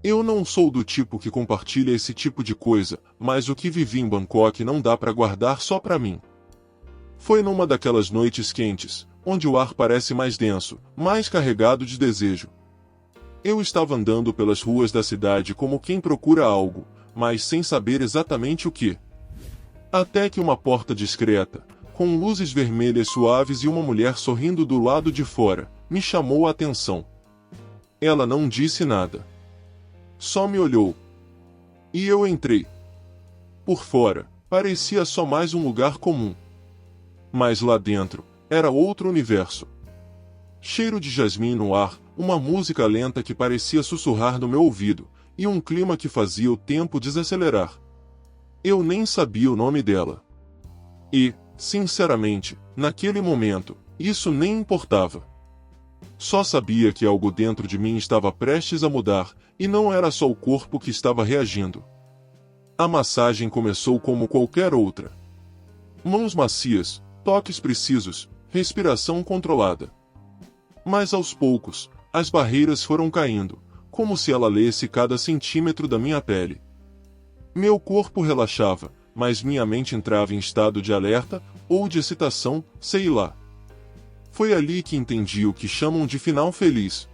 Eu não sou do tipo que compartilha esse tipo de coisa, mas o que vivi em Bangkok não dá para guardar só para mim. Foi numa daquelas noites quentes, onde o ar parece mais denso, mais carregado de desejo. Eu estava andando pelas ruas da cidade como quem procura algo, mas sem saber exatamente o que. Até que uma porta discreta, com luzes vermelhas suaves e uma mulher sorrindo do lado de fora, me chamou a atenção. Ela não disse nada. Só me olhou. E eu entrei. Por fora, parecia só mais um lugar comum. Mas lá dentro, era outro universo. Cheiro de jasmim no ar, uma música lenta que parecia sussurrar no meu ouvido, e um clima que fazia o tempo desacelerar. Eu nem sabia o nome dela. E, sinceramente, naquele momento, isso nem importava. Só sabia que algo dentro de mim estava prestes a mudar, e não era só o corpo que estava reagindo. A massagem começou como qualquer outra. Mãos macias, toques precisos, respiração controlada. Mas aos poucos, as barreiras foram caindo, como se ela lesse cada centímetro da minha pele. Meu corpo relaxava, mas minha mente entrava em estado de alerta, ou de excitação, sei lá. Foi ali que entendi o que chamam de final feliz.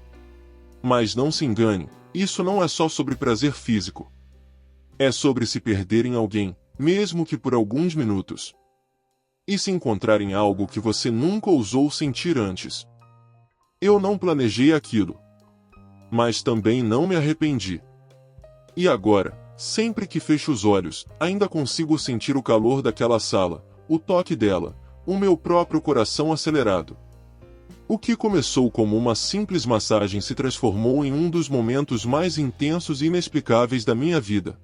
Mas não se engane, isso não é só sobre prazer físico. É sobre se perder em alguém, mesmo que por alguns minutos. E se encontrar em algo que você nunca ousou sentir antes. Eu não planejei aquilo. Mas também não me arrependi. E agora, sempre que fecho os olhos, ainda consigo sentir o calor daquela sala, o toque dela, o meu próprio coração acelerado. O que começou como uma simples massagem se transformou em um dos momentos mais intensos e inexplicáveis da minha vida.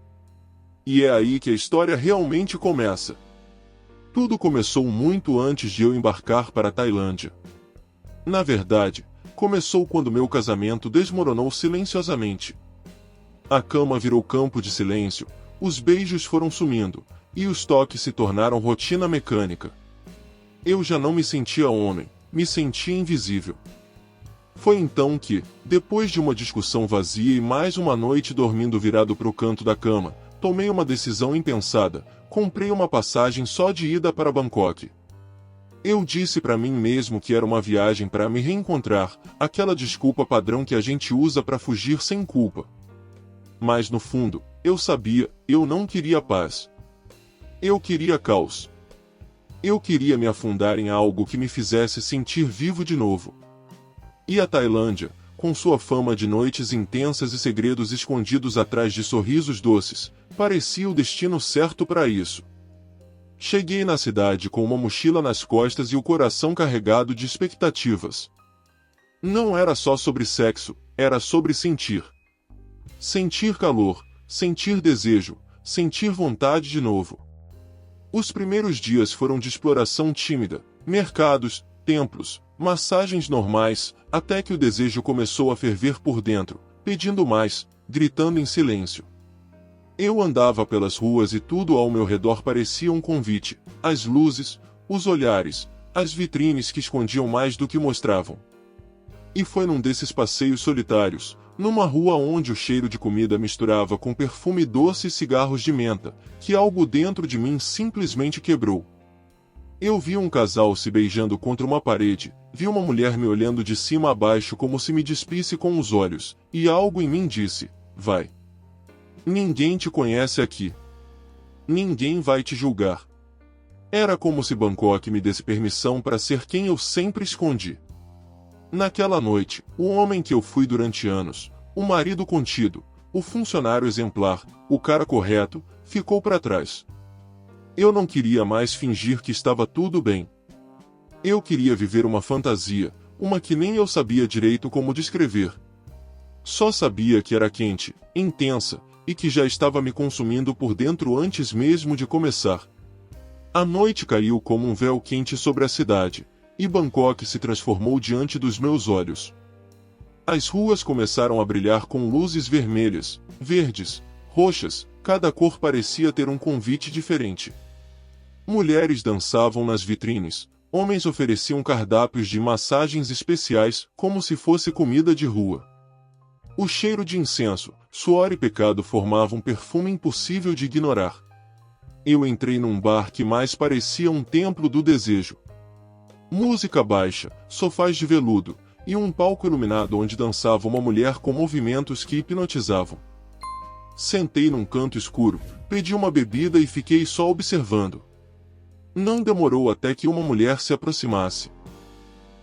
E é aí que a história realmente começa. Tudo começou muito antes de eu embarcar para a Tailândia. Na verdade, começou quando meu casamento desmoronou silenciosamente. A cama virou campo de silêncio, os beijos foram sumindo, e os toques se tornaram rotina mecânica. Eu já não me sentia homem, me sentia invisível. Foi então que, depois de uma discussão vazia e mais uma noite dormindo virado para o canto da cama, tomei uma decisão impensada, comprei uma passagem só de ida para Bangkok. Eu disse para mim mesmo que era uma viagem para me reencontrar, aquela desculpa padrão que a gente usa para fugir sem culpa. Mas no fundo, eu sabia, eu não queria paz. Eu queria caos. Eu queria me afundar em algo que me fizesse sentir vivo de novo. E a Tailândia, com sua fama de noites intensas e segredos escondidos atrás de sorrisos doces, parecia o destino certo para isso. Cheguei na cidade com uma mochila nas costas e o coração carregado de expectativas. Não era só sobre sexo, era sobre sentir. Sentir calor, sentir desejo, sentir vontade de novo. Os primeiros dias foram de exploração tímida, mercados, templos, massagens normais, até que o desejo começou a ferver por dentro, pedindo mais, gritando em silêncio. Eu andava pelas ruas e tudo ao meu redor parecia um convite, as luzes, os olhares, as vitrines que escondiam mais do que mostravam. E foi num desses passeios solitários, numa rua onde o cheiro de comida misturava com perfume doce e cigarros de menta, que algo dentro de mim simplesmente quebrou. Eu vi um casal se beijando contra uma parede, vi uma mulher me olhando de cima a baixo como se me despisse com os olhos, e algo em mim disse, vai. Ninguém te conhece aqui. Ninguém vai te julgar. Era como se Bangkok me desse permissão para ser quem eu sempre escondi. Naquela noite, o homem que eu fui durante anos, o marido contido, o funcionário exemplar, o cara correto, ficou para trás. Eu não queria mais fingir que estava tudo bem. Eu queria viver uma fantasia, uma que nem eu sabia direito como descrever. Só sabia que era quente, intensa, e que já estava me consumindo por dentro antes mesmo de começar. A noite caiu como um véu quente sobre a cidade, e Bangkok se transformou diante dos meus olhos. As ruas começaram a brilhar com luzes vermelhas, verdes, roxas, cada cor parecia ter um convite diferente. Mulheres dançavam nas vitrines, homens ofereciam cardápios de massagens especiais, como se fosse comida de rua. O cheiro de incenso, suor e pecado formavam um perfume impossível de ignorar. Eu entrei num bar que mais parecia um templo do desejo. Música baixa, sofás de veludo, e um palco iluminado onde dançava uma mulher com movimentos que hipnotizavam. Sentei num canto escuro, pedi uma bebida e fiquei só observando. Não demorou até que uma mulher se aproximasse.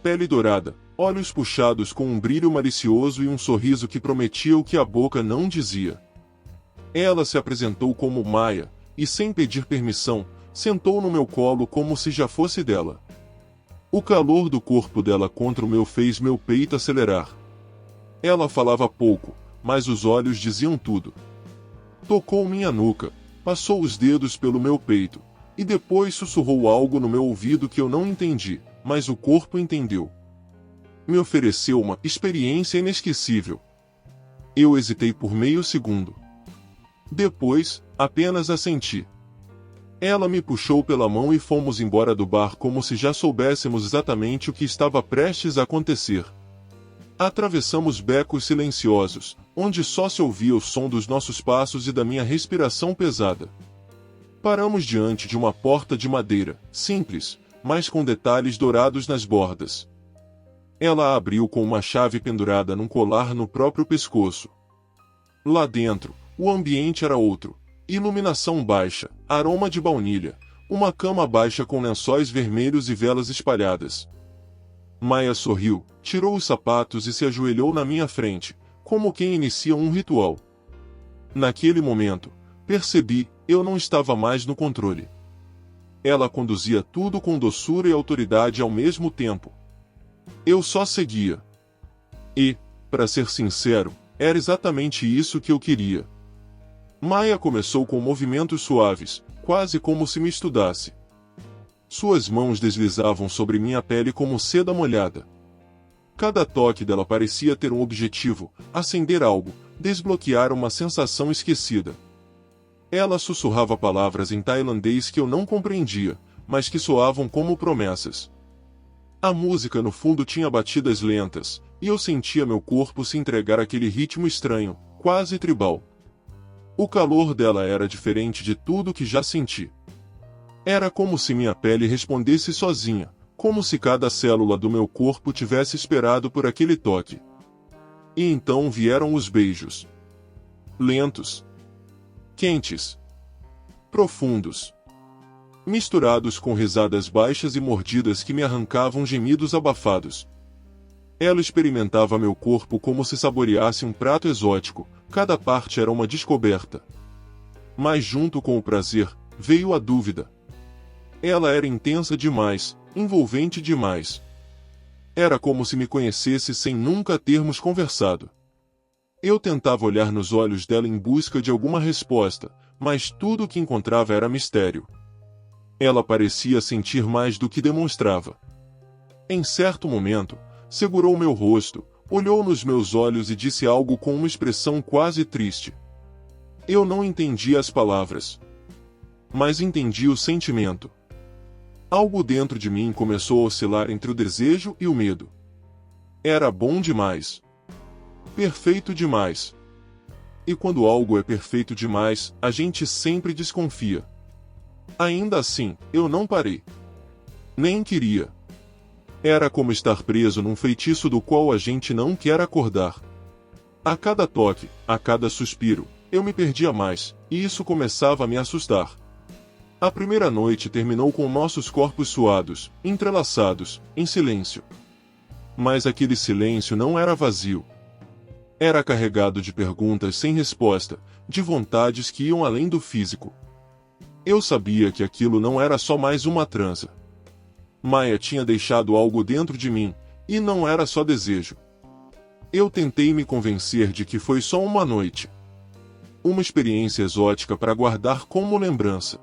Pele dourada, olhos puxados com um brilho malicioso e um sorriso que prometia o que a boca não dizia. Ela se apresentou como Maia, e sem pedir permissão, sentou no meu colo como se já fosse dela. O calor do corpo dela contra o meu fez meu peito acelerar. Ela falava pouco, mas os olhos diziam tudo. Tocou minha nuca, passou os dedos pelo meu peito, e depois sussurrou algo no meu ouvido que eu não entendi, mas o corpo entendeu. Me ofereceu uma experiência inesquecível. Eu hesitei por meio segundo. Depois, apenas assenti. Ela me puxou pela mão e fomos embora do bar como se já soubéssemos exatamente o que estava prestes a acontecer. Atravessamos becos silenciosos, onde só se ouvia o som dos nossos passos e da minha respiração pesada. Paramos diante de uma porta de madeira, simples, mas com detalhes dourados nas bordas. Ela a abriu com uma chave pendurada num colar no próprio pescoço. Lá dentro, o ambiente era outro. Iluminação baixa, aroma de baunilha, uma cama baixa com lençóis vermelhos e velas espalhadas. Maia sorriu, tirou os sapatos e se ajoelhou na minha frente, como quem inicia um ritual. Naquele momento, percebi, eu não estava mais no controle. Ela conduzia tudo com doçura e autoridade ao mesmo tempo. Eu só seguia. E, para ser sincero, era exatamente isso que eu queria. Maia começou com movimentos suaves, quase como se me estudasse. Suas mãos deslizavam sobre minha pele como seda molhada. Cada toque dela parecia ter um objetivo, acender algo, desbloquear uma sensação esquecida. Ela sussurrava palavras em tailandês que eu não compreendia, mas que soavam como promessas. A música no fundo tinha batidas lentas, e eu sentia meu corpo se entregar àquele ritmo estranho, quase tribal. O calor dela era diferente de tudo que já senti. Era como se minha pele respondesse sozinha, como se cada célula do meu corpo tivesse esperado por aquele toque. E então vieram os beijos. Lentos. Quentes. Profundos. Misturados com risadas baixas e mordidas que me arrancavam gemidos abafados. Ela experimentava meu corpo como se saboreasse um prato exótico, cada parte era uma descoberta. Mas junto com o prazer, veio a dúvida. Ela era intensa demais, envolvente demais. Era como se me conhecesse sem nunca termos conversado. Eu tentava olhar nos olhos dela em busca de alguma resposta, mas tudo o que encontrava era mistério. Ela parecia sentir mais do que demonstrava. Em certo momento, segurou meu rosto, olhou nos meus olhos e disse algo com uma expressão quase triste. Eu não entendi as palavras, mas entendi o sentimento. Algo dentro de mim começou a oscilar entre o desejo e o medo. Era bom demais. Perfeito demais. E quando algo é perfeito demais, a gente sempre desconfia. Ainda assim, eu não parei. Nem queria. Era como estar preso num feitiço do qual a gente não quer acordar. A cada toque, a cada suspiro, eu me perdia mais, e isso começava a me assustar. A primeira noite terminou com nossos corpos suados, entrelaçados, em silêncio. Mas aquele silêncio não era vazio. Era carregado de perguntas sem resposta, de vontades que iam além do físico. Eu sabia que aquilo não era só mais uma transa. Maia tinha deixado algo dentro de mim, e não era só desejo. Eu tentei me convencer de que foi só uma noite. Uma experiência exótica para guardar como lembrança.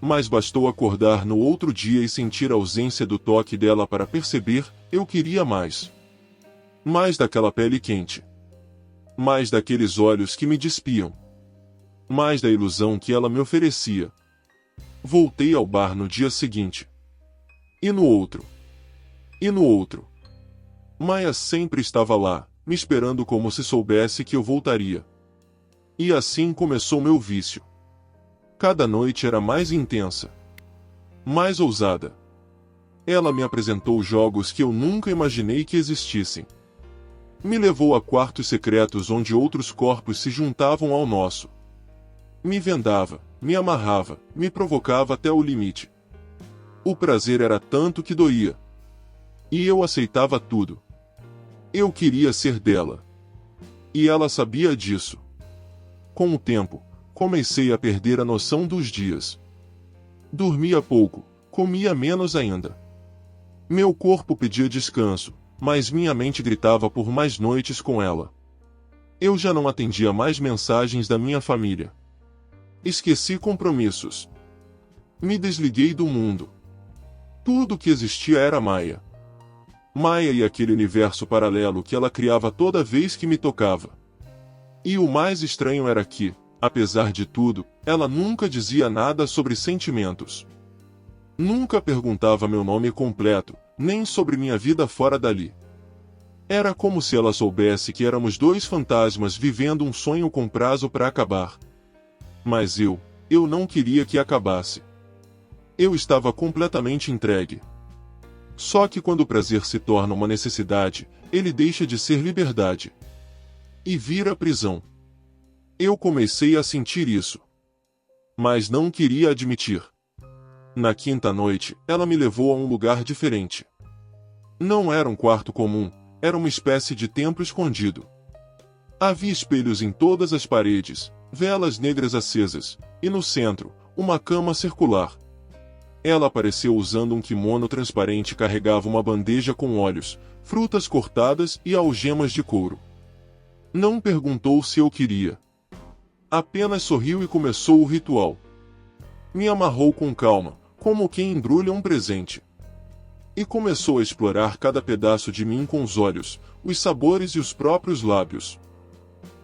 Mas bastou acordar no outro dia e sentir a ausência do toque dela para perceber, eu queria mais. Mais daquela pele quente. Mais daqueles olhos que me despiam. Mais da ilusão que ela me oferecia. Voltei ao bar no dia seguinte. E no outro. E no outro. Maia sempre estava lá, me esperando como se soubesse que eu voltaria. E assim começou meu vício. Cada noite era mais intensa, mais ousada. Ela me apresentou jogos que eu nunca imaginei que existissem. Me levou a quartos secretos onde outros corpos se juntavam ao nosso. Me vendava, me amarrava, me provocava até o limite. O prazer era tanto que doía. E eu aceitava tudo. Eu queria ser dela. E ela sabia disso. Com o tempo, comecei a perder a noção dos dias. Dormia pouco, comia menos ainda. Meu corpo pedia descanso, mas minha mente gritava por mais noites com ela. Eu já não atendia mais mensagens da minha família. Esqueci compromissos. Me desliguei do mundo. Tudo que existia era Maia. Maia e aquele universo paralelo que ela criava toda vez que me tocava. E o mais estranho era que, apesar de tudo, ela nunca dizia nada sobre sentimentos. Nunca perguntava meu nome completo, nem sobre minha vida fora dali. Era como se ela soubesse que éramos dois fantasmas vivendo um sonho com prazo para acabar. Mas eu não queria que acabasse. Eu estava completamente entregue. Só que quando o prazer se torna uma necessidade, ele deixa de ser liberdade. E vira prisão. Eu comecei a sentir isso. Mas não queria admitir. Na quinta noite, ela me levou a um lugar diferente. Não era um quarto comum, era uma espécie de templo escondido. Havia espelhos em todas as paredes, velas negras acesas, e no centro, uma cama circular. Ela apareceu usando um kimono transparente e carregava uma bandeja com óleos, frutas cortadas e algemas de couro. Não perguntou se eu queria. Apenas sorriu e começou o ritual. Me amarrou com calma, como quem embrulha um presente. E começou a explorar cada pedaço de mim com os olhos, os sabores e os próprios lábios.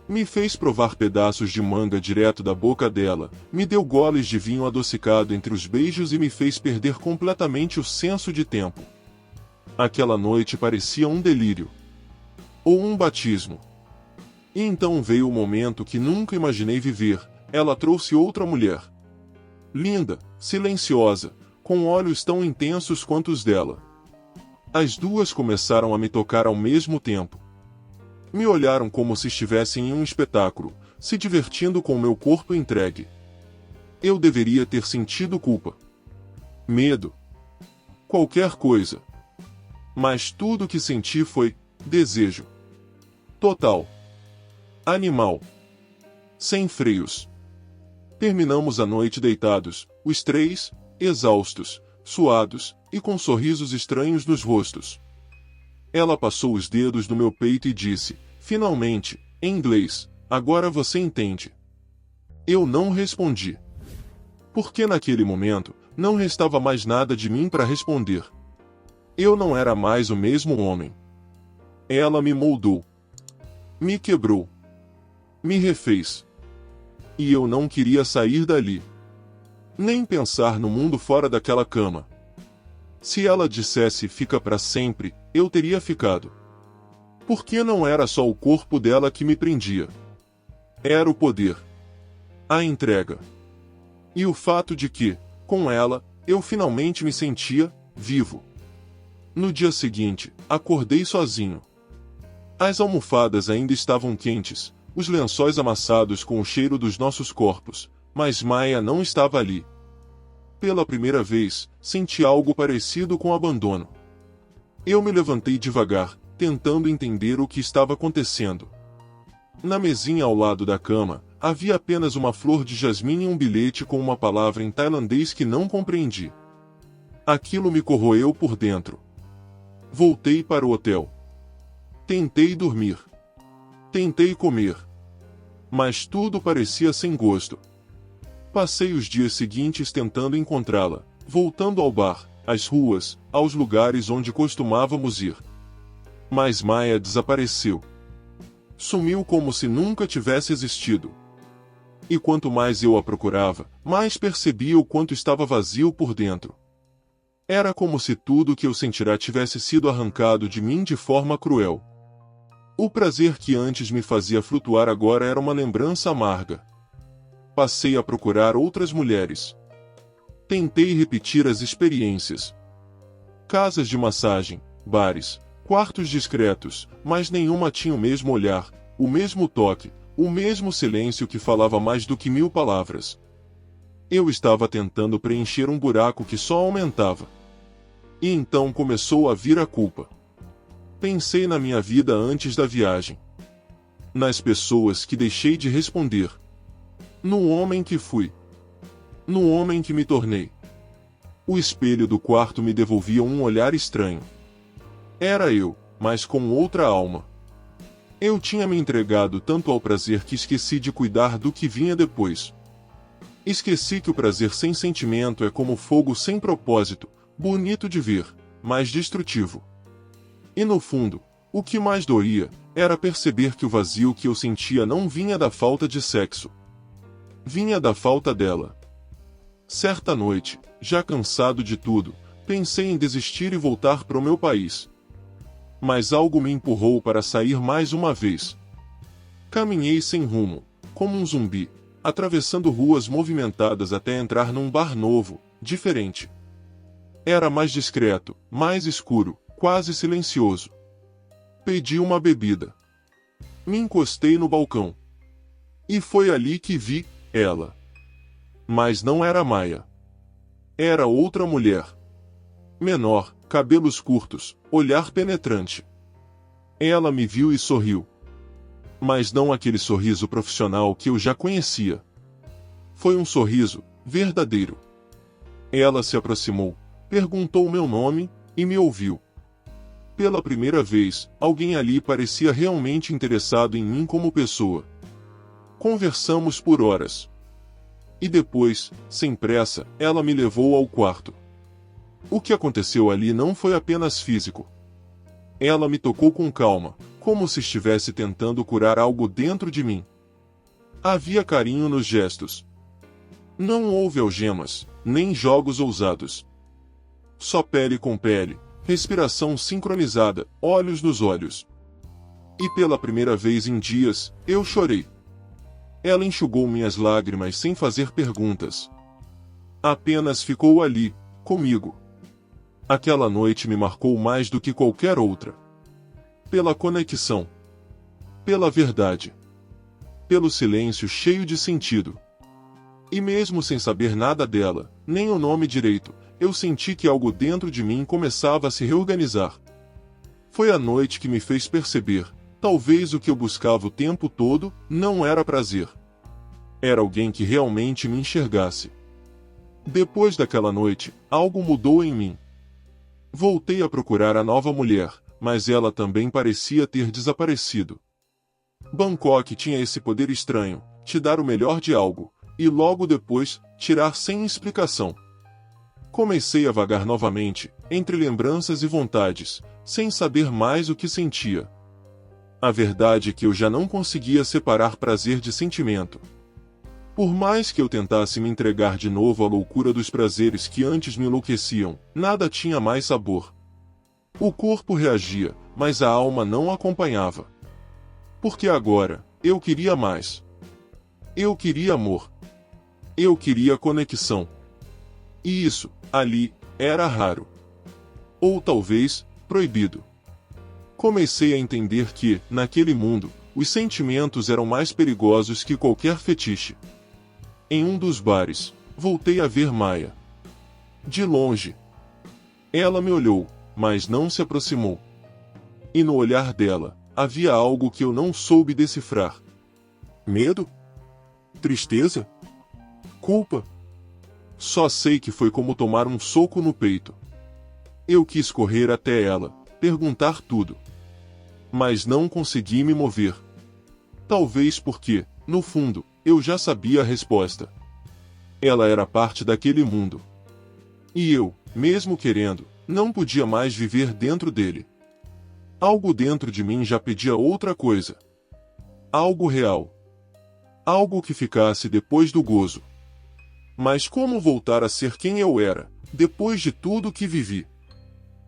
Me fez provar pedaços de manga direto da boca dela, me deu goles de vinho adocicado entre os beijos e me fez perder completamente o senso de tempo. Aquela noite parecia um delírio. Ou um batismo. E então veio o momento que nunca imaginei viver, ela trouxe outra mulher. Linda, silenciosa, com olhos tão intensos quanto os dela. As duas começaram a me tocar ao mesmo tempo. Me olharam como se estivessem em um espetáculo, se divertindo com meu corpo entregue. Eu deveria ter sentido culpa. Medo. Qualquer coisa. Mas tudo o que senti foi desejo. Total. Animal. Sem freios. Terminamos a noite deitados, os três, exaustos, suados, e com sorrisos estranhos nos rostos. Ela passou os dedos no meu peito e disse, finalmente, em inglês, agora você entende. Eu não respondi. Porque naquele momento, não restava mais nada de mim para responder. Eu não era mais o mesmo homem. Ela me moldou. Me quebrou. Me refez. E eu não queria sair dali. Nem pensar no mundo fora daquela cama. Se ela dissesse fica para sempre, eu teria ficado. Porque não era só o corpo dela que me prendia. Era o poder. A entrega. E o fato de que, com ela, eu finalmente me sentia vivo. No dia seguinte, acordei sozinho. As almofadas ainda estavam quentes, os lençóis amassados com o cheiro dos nossos corpos, mas Maia não estava ali. Pela primeira vez, senti algo parecido com abandono. Eu me levantei devagar, tentando entender o que estava acontecendo. Na mesinha ao lado da cama, havia apenas uma flor de jasmim e um bilhete com uma palavra em tailandês que não compreendi. Aquilo me corroeu por dentro. Voltei para o hotel. Tentei dormir. Tentei comer. Mas tudo parecia sem gosto. Passei os dias seguintes tentando encontrá-la, voltando ao bar, às ruas, aos lugares onde costumávamos ir. Mas Maia desapareceu. Sumiu como se nunca tivesse existido. E quanto mais eu a procurava, mais percebia o quanto estava vazio por dentro. Era como se tudo que eu sentira tivesse sido arrancado de mim de forma cruel. O prazer que antes me fazia flutuar agora era uma lembrança amarga. Passei a procurar outras mulheres. Tentei repetir as experiências. Casas de massagem, bares, quartos discretos, mas nenhuma tinha o mesmo olhar, o mesmo toque, o mesmo silêncio que falava mais do que 1000 palavras. Eu estava tentando preencher um buraco que só aumentava. E então começou a vir a culpa. Pensei na minha vida antes da viagem. Nas pessoas que deixei de responder. No homem que fui. No homem que me tornei. O espelho do quarto me devolvia um olhar estranho. Era eu, mas com outra alma. Eu tinha me entregado tanto ao prazer que esqueci de cuidar do que vinha depois. Esqueci que o prazer sem sentimento é como fogo sem propósito, bonito de ver, mas destrutivo. E no fundo, o que mais doía, era perceber que o vazio que eu sentia não vinha da falta de sexo. Vinha da falta dela. Certa noite, já cansado de tudo, pensei em desistir e voltar para o meu país. Mas algo me empurrou para sair mais uma vez. Caminhei sem rumo, como um zumbi, atravessando ruas movimentadas até entrar num bar novo, diferente. Era mais discreto, mais escuro, quase silencioso. Pedi uma bebida. Me encostei no balcão. E foi ali que vi ela. Mas não era Maia. Era outra mulher. Menor, cabelos curtos, olhar penetrante. Ela me viu e sorriu. Mas não aquele sorriso profissional que eu já conhecia. Foi um sorriso verdadeiro. Ela se aproximou, perguntou meu nome e me ouviu. Pela primeira vez, alguém ali parecia realmente interessado em mim como pessoa. Conversamos por horas. E depois, sem pressa, ela me levou ao quarto. O que aconteceu ali não foi apenas físico. Ela me tocou com calma, como se estivesse tentando curar algo dentro de mim. Havia carinho nos gestos. Não houve algemas, nem jogos ousados. Só pele com pele, respiração sincronizada, olhos nos olhos. E pela primeira vez em dias, eu chorei. Ela enxugou minhas lágrimas sem fazer perguntas. Apenas ficou ali, comigo. Aquela noite me marcou mais do que qualquer outra. Pela conexão. Pela verdade. Pelo silêncio cheio de sentido. E mesmo sem saber nada dela, nem o nome direito, eu senti que algo dentro de mim começava a se reorganizar. Foi a noite que me fez perceber, talvez o que eu buscava o tempo todo, não era prazer. Era alguém que realmente me enxergasse. Depois daquela noite, algo mudou em mim. Voltei a procurar a nova mulher, mas ela também parecia ter desaparecido. Bangkok tinha esse poder estranho, te dar o melhor de algo, e logo depois, tirar sem explicação. Comecei a vagar novamente, entre lembranças e vontades, sem saber mais o que sentia. A verdade é que eu já não conseguia separar prazer de sentimento. Por mais que eu tentasse me entregar de novo à loucura dos prazeres que antes me enlouqueciam, nada tinha mais sabor. O corpo reagia, mas a alma não acompanhava. Porque agora, eu queria mais. Eu queria amor. Eu queria conexão. E isso, ali, era raro. Ou talvez, proibido. Comecei a entender que, naquele mundo, os sentimentos eram mais perigosos que qualquer fetiche. Em um dos bares, voltei a ver Maia. De longe. Ela me olhou, mas não se aproximou. E no olhar dela, havia algo que eu não soube decifrar. Medo? Tristeza? Culpa? Só sei que foi como tomar um soco no peito. Eu quis correr até ela, perguntar tudo. Mas não consegui me mover. Talvez porque, no fundo, eu já sabia a resposta. Ela era parte daquele mundo. E eu, mesmo querendo, não podia mais viver dentro dele. Algo dentro de mim já pedia outra coisa. Algo real. Algo que ficasse depois do gozo. Mas como voltar a ser quem eu era, depois de tudo que vivi?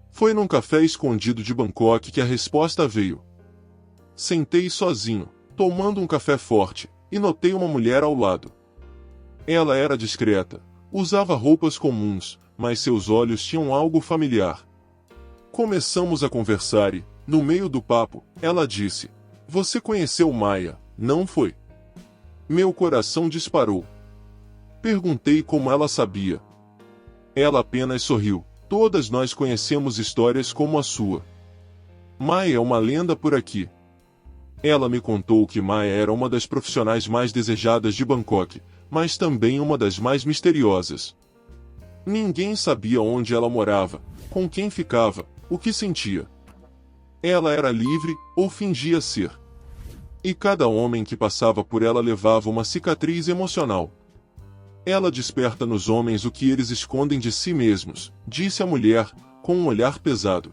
Foi num café escondido de Bangkok que a resposta veio. Sentei sozinho, tomando um café forte, e notei uma mulher ao lado. Ela era discreta, usava roupas comuns, mas seus olhos tinham algo familiar. Começamos a conversar e, no meio do papo, ela disse: "Você conheceu Maia, não foi?" Meu coração disparou. Perguntei como ela sabia. Ela apenas sorriu. Todas nós conhecemos histórias como a sua. Maia é uma lenda por aqui. Ela me contou que Maia era uma das profissionais mais desejadas de Bangkok, mas também uma das mais misteriosas. Ninguém sabia onde ela morava, com quem ficava, o que sentia. Ela era livre, ou fingia ser. E cada homem que passava por ela levava uma cicatriz emocional. Ela desperta nos homens o que eles escondem de si mesmos, disse a mulher, com um olhar pesado.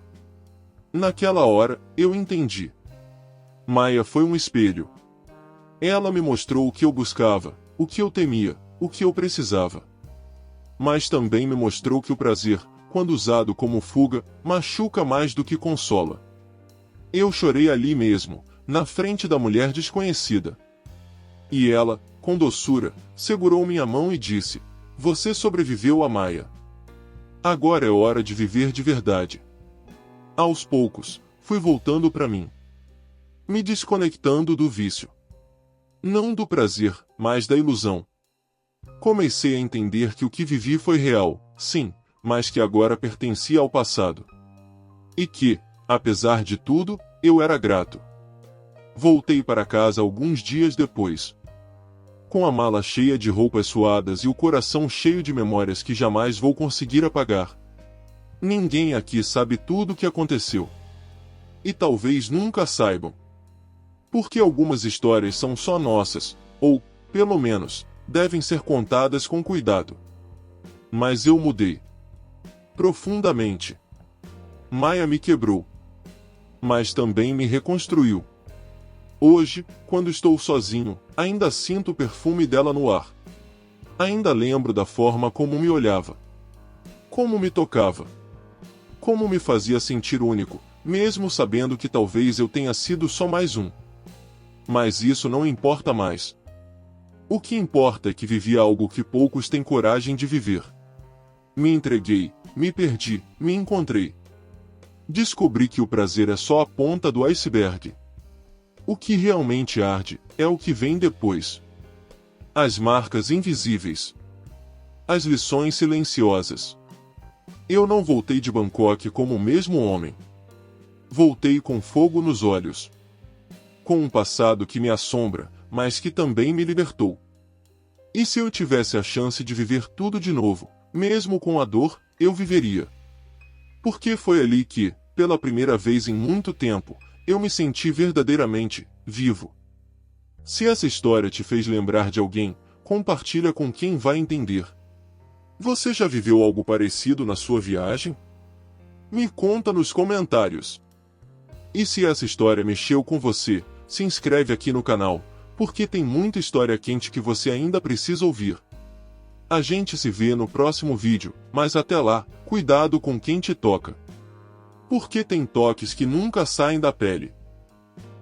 Naquela hora, eu entendi. Maia foi um espelho. Ela me mostrou o que eu buscava, o que eu temia, o que eu precisava. Mas também me mostrou que o prazer, quando usado como fuga, machuca mais do que consola. Eu chorei ali mesmo, na frente da mulher desconhecida. E ela, com doçura, segurou minha mão e disse: "Você sobreviveu a Maia. Agora é hora de viver de verdade." Aos poucos, fui voltando para mim. Me desconectando do vício. Não do prazer, mas da ilusão. Comecei a entender que o que vivi foi real, sim, mas que agora pertencia ao passado. E que, apesar de tudo, eu era grato. Voltei para casa alguns dias depois. Com a mala cheia de roupas suadas e o coração cheio de memórias que jamais vou conseguir apagar. Ninguém aqui sabe tudo o que aconteceu. E talvez nunca saibam. Porque algumas histórias são só nossas, ou, pelo menos, devem ser contadas com cuidado. Mas eu mudei. Profundamente. Maia me quebrou. Mas também me reconstruiu. Hoje, quando estou sozinho, ainda sinto o perfume dela no ar. Ainda lembro da forma como me olhava. Como me tocava. Como me fazia sentir único, mesmo sabendo que talvez eu tenha sido só mais um. Mas isso não importa mais. O que importa é que vivi algo que poucos têm coragem de viver. Me entreguei, me perdi, me encontrei. Descobri que o prazer é só a ponta do iceberg. O que realmente arde é o que vem depois. As marcas invisíveis. As lições silenciosas. Eu não voltei de Bangkok como o mesmo homem. Voltei com fogo nos olhos. Com um passado que me assombra, mas que também me libertou. E se eu tivesse a chance de viver tudo de novo, mesmo com a dor, eu viveria. Porque foi ali que, pela primeira vez em muito tempo, eu me senti verdadeiramente vivo. Se essa história te fez lembrar de alguém, compartilha com quem vai entender. Você já viveu algo parecido na sua viagem? Me conta nos comentários. E se essa história mexeu com você, se inscreve aqui no canal, porque tem muita história quente que você ainda precisa ouvir. A gente se vê no próximo vídeo, mas até lá, cuidado com quem te toca. Porque tem toques que nunca saem da pele.